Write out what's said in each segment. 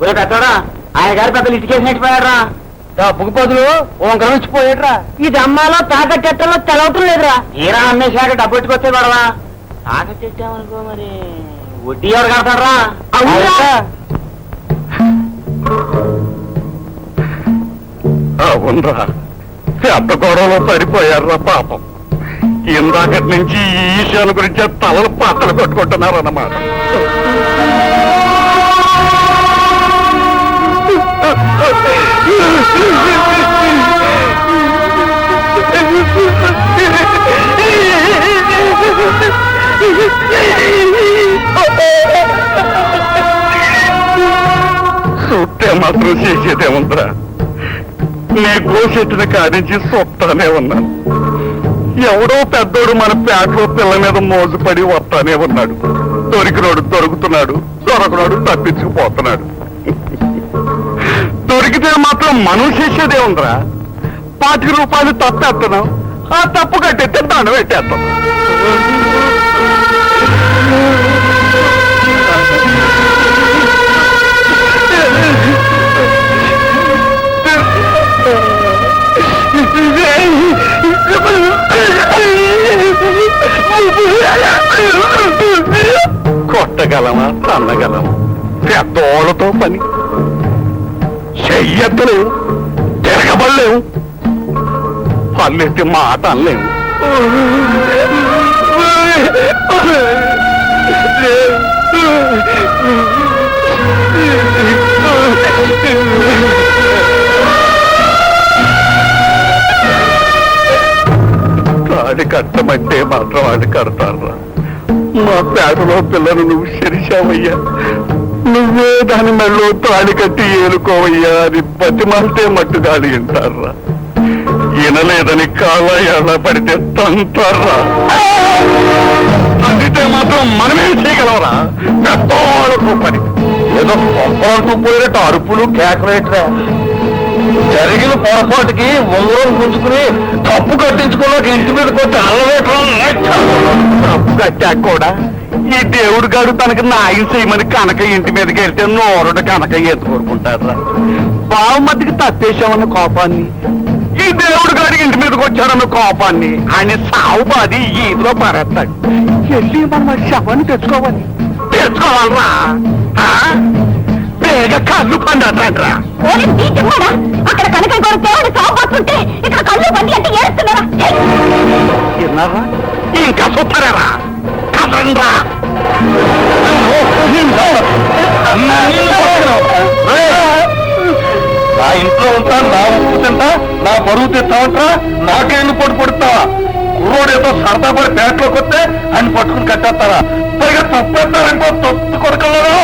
పెద్దోడా ఆయన గారి పెద్దలు ఇటుకేసినట్టుపోయారా డబ్బుకు బదులు వంకర వచ్చిపోయాడురా ఇది అమ్మాలో తాకట్టెట్టలో తెలవటం లేదురా తీరా అమ్మేశాక డబ్బు పెట్టుకొచ్చే పడవా తాకట్టెట్టామనుకో మరి వడ్డీ ఎవరు కడతారా అవునరా పెద్ద గొడవలో పడిపోయారా పాపం ఇందాకటి నుంచి ఈ విషయాల గురించి తలలు పాతలు కొట్టుకుంటున్నారన్నమాట చుట్టే మాత్రం చేసేదేముందిరా నీ గోసెట్టిన కాడించి సొత్తానే ఉన్నాను ఎవడో పెద్దోడు మన పేటలో పిల్ల మీద మోజుపడి వస్తానే ఉన్నాడు దొరికినోడు దొరుకుతున్నాడు దొరకనోడు తప్పించుకుపోతున్నాడు దొరికితే మాత్రం మనం చేసేదే ఉందిరా 5 రూపాయలు తప్పేస్తున్నాం ఆ తప్పు కట్టేస్తే దండ పెట్టేస్తాం కొట్టగలమా తన్నగలమా పెద్దోళ్ళతో పని చెయ్యెత్తలేవు తిరగబడలేవు పల్లెత్తి మాట అనలేము తాడి కట్టమంటే మాత్రం వాడి కడతారా మా పేటలో పిల్లను నువ్వు శరిశావయ్యా నువ్వే దాని మెళ్ళో తాడి కట్టి ఏలుకోవయ్యా అని బతిమాలితే మట్టుగాడి వింటారా వినలేదని కాళ్ళ ఎలా పడితే తంటారా అందితే మాత్రం మనమేం చేయగలవరా పెద్దోళ్ళకు పని ఏదో పొంపలతో పోయినట్టు అరుపులు కేకలేట్రా జరిగిన పొరపాటుకి ఒంగోలు పుంజుకుని తప్పు కట్టించుకోలేక ఇంటి మీద కొట్టి తప్పు కట్టాక కూడా ఈ దేవుడు గారు తనకి నాయం చేయమని కనక ఇంటి మీదకి వెళ్తే నోరుడు కనక ఎత్తుకోరుకుంటారా బావమతికి తప్పేశామన్న కోపాన్ని ఈ దేవుడు గారికి ఇంటి మీదకి వచ్చాడన్న కోపాన్ని ఆయన సావు బాది ఈదులో పారేస్తాడు వెళ్ళి మనం శవాన్ని తెచ్చుకోవాలరా బేగ కళ్ళు పండురా అక్కడ కనుక సాగుతుంటే ఇక్కడ కళ్ళు బండి అంటే ఏడుస్తున్నారా విన్నారా ఇంకా చూస్తారా కదరా నా ఇంట్లో ఉంటా నా ఉప్పు తింటా నా బరువు తెస్తావంటా నాకేళ్ళు పొడి పొడుతావా కుర్రోడు ఏదో సరదా పడి పేటలోకి వస్తే అని పట్టుకుని కట్టేస్తారా పైగా తప్పేస్తారంటో తొత్తు కొడకల్లో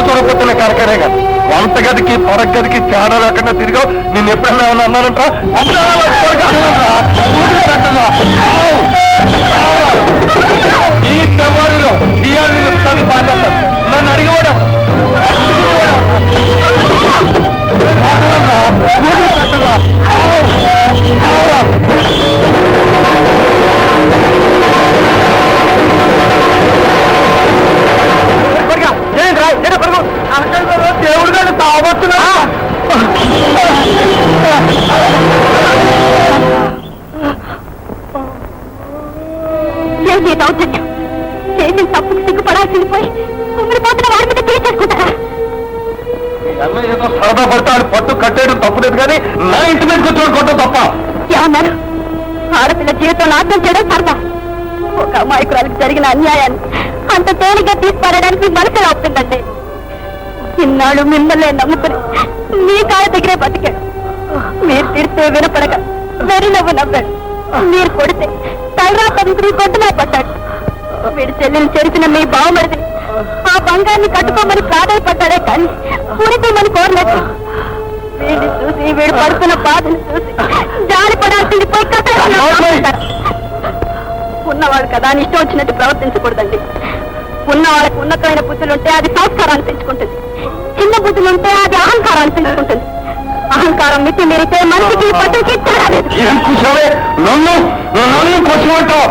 చూడకపోతున్న కరకరే కాదు వంట గదికి పొరగదికి తేడా లేకుండా తిరిగావు నేను ఎప్పుడైనా ఏమన్నా అన్నానంట ఈ తెవారిలో నన్ను అడిగేవాడు దేవుడు గారు తాగొస్తున్నా చేసిన తప్పుకు సిగ్గుపడాల్సింది పోయి ఉమ్మడిపోతున్న వారి మీద చేసుకుంటారా ఏదో సరదా పడతాడు పట్టు కట్టేయడం తప్పులేదు కానీ నా ఇంటి మీద కూర్చొని కొట్టడం తప్ప ఏమన్నారు ఆడపిల్ల జీవితంలో అర్థం చేయడం సరదా ఒక అమాయకురాలకు జరిగిన అన్యాయాన్ని అంత తేలిగ్గా తీసిపారడానికి మనసులో అవుతుందండి ఇన్నాళ్ళు మిమ్మల్ని నమ్ముకుని మీ కాళ్ళ దగ్గరే బతికాడు మీరు తిడితే వినపడక వెరి నవ్వు నవ్వాడు మీరు కొడితే తలరా పదుకుని గొడ్డులా పడ్డాడు వీడి చెల్లెలు చేసిన మీ బావమరిది ఆ బంగాన్ని కట్టుకోమని ప్రాధాయపడ్డాడే కానీ పురితీమని కోరలేదు వీడిని చూసి వీడు పడుతున్న బాధను చూసి జారి పడాల్సింది పోయి కథ ఉన్నవాడు కదా అని ఇష్టం వచ్చినట్టు ప్రవర్తించకూడదండి ఉన్న వాళ్ళకి ఉన్నతమైన బుద్ధులుంటే అది సంస్కారాన్ని పెంచుకుంటుంది చిన్న బుద్ధులుంటే అది అహంకారాన్ని పెంచుకుంటుంది అహంకారం మితి మీరితే మనిషికి పట్టుకి తేడా లేదు. ఏం కూర్చోవే నన్ను నన్ను కూర్చోమంటావు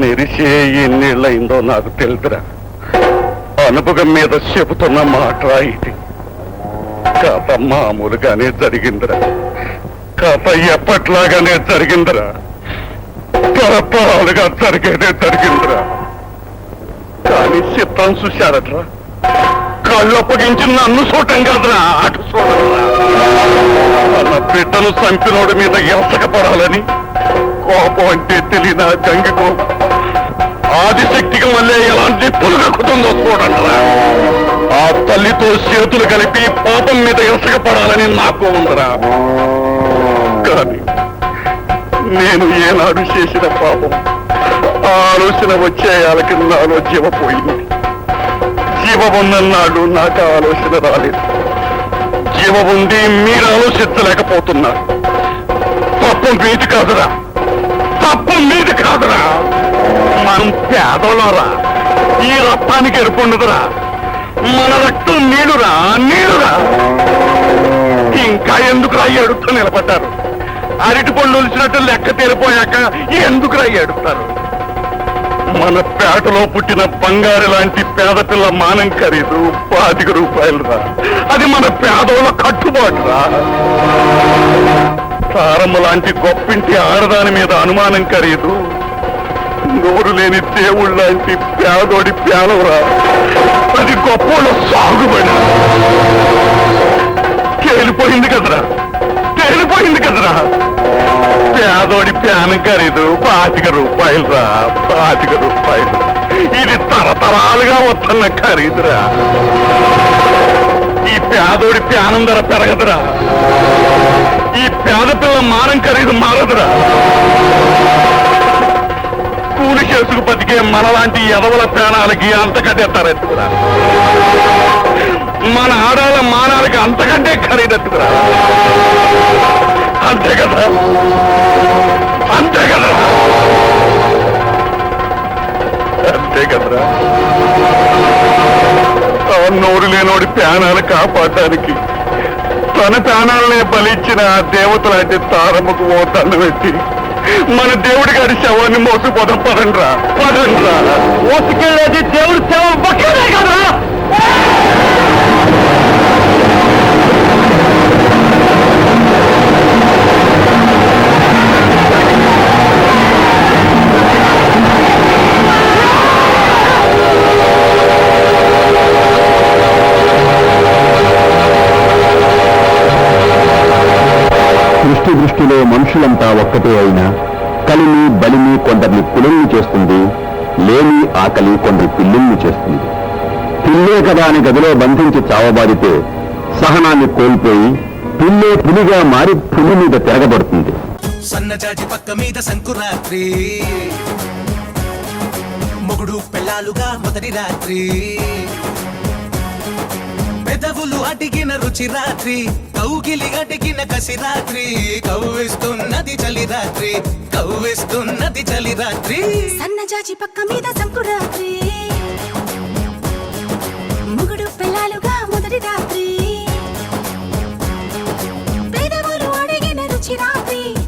నెరిసే ఎన్నేళ్ళయిందో నాకు తెలుదురా. అనుభవం మీద చెబుతున్న మాట ఇది. కథ మామూలుగానే జరిగిందిరా. కథ ఎప్పట్లాగానే జరిగిందిరా. తరతరాలుగా జరిగేదే జరిగిందిరా. కానీ చిత్రం చూశారట్రా. కళ్ళప్పగించి నన్ను చూడటం కదరా, అటు చూడరా. తన బిడ్డను చంపినోడి మీద ఎసగపడాలని కోపం అంటే తెలియన గంగికో ఆదిశక్తికి మళ్ళీ ఎలాంటి పులుగక్కుతుందో చూడండిరా. ఆ తల్లితో చేతులు కలిపి పాపం మీద ఎసగపడాలని నాకు ఉందరా. కానీ నేను ఏనాడు చేసిన పాపం ఆ ఆలోచన వచ్చేయాలకి నాలో జీవపోయింది. జీవ ఉన్నన్నాడు నాకు ఆలోచన రాలేదు. జీవ ఉండి మీరు ఆలోచించలేకపోతున్నారు. తప్పు మీది కాదురా, తప్పు మీది కాదురా. మనం పేదోళ్ళరా. ఈ రక్తానికి ఎరుపుండదురా. మన రక్తం నీడురా, నీడురా. ఇంకా ఎందుకురా ఏడుస్తూ నిలబడ్డారు? అరటి పళ్ళు ఒలిచినట్టు లెక్క తేలిపోయాక ఎందుకురా ఏడుస్తారు? మన పేటలో పుట్టిన బంగారు లాంటి పేద పిల్ల మానం ఖరీదు 25 రూపాయలురా. అది మన పేదోళ్ళ కట్టుబాటురా. సారమ్మ లాంటి గొప్పింటి ఆడదాని మీద అనుమానం ఖరీదు నోరు లేని దేవుళ్ళ లాంటి పేదోడి పేదవరా. అది గొప్పోళ్ళ సాగుబడి. తేలిపోయింది కదరా, తేలిపోయింది కదరా. పేదోడి ప్యానం ఖరీదు 25 రూపాయలురా, 25 రూపాయలు. ఇది తరతరాలుగా వస్తున్న ఖరీదురా. ఈ పేదోడి ప్యానం ధర పెరగదురా. ఈ పేద పిల్ల మానం ఖరీదు మారదురా. కూలి చేసుకు బతికే మనలాంటి ఎదవల ప్రాణాలకి అంతకంటే తరెత్తుకురా. మన ఆడాల మానాలకి అంతకంటే ఖరీదెత్తుకురా. అంతే కదా, అంతే కదా, అంతే కదరా. నోరు లేనోడి ప్రాణాలు కాపాడటానికి తన ప్రాణాలనే బలిచ్చిన దేవత లాంటి తారమ్మకు ఓ దండ పెట్టి మన దేవుడి గారి శవాన్ని మోసిపోదాం. పదండ్రా, పదండ్రా. మోసుకెళ్ళేది దేవుడి శవం పక్కనే కదా. సృష్టి దృష్టిలో మనుషులంతా ఒక్కటే అయినా కలిమి బలిమి కొందరిని పులుల్ని చేస్తుంది, లేని ఆకలి కొందరి పిల్లుల్ని చేస్తుంది. పిల్లే కదా అని గదిలో బంధించి చావబారితే సహనాన్ని కోల్పోయి పిల్లే పులిగా మారి పులి మీద తిరగబడుతుంది. సన్నజాజి పక్క మీద సంకురాత్రి, మొగుడు పెళ్ళాలుగా మొదటి రాత్రి, పెదవులు అడిగిన రుచి రాత్రి, కౌగిలి అడిగిన కసి రాత్రి, కవ్విస్తున్నది చలి రాత్రి, కవ్విస్తున్నది చలి రాత్రి. సన్నజాజి పక్క మీద సంకురాత్రి.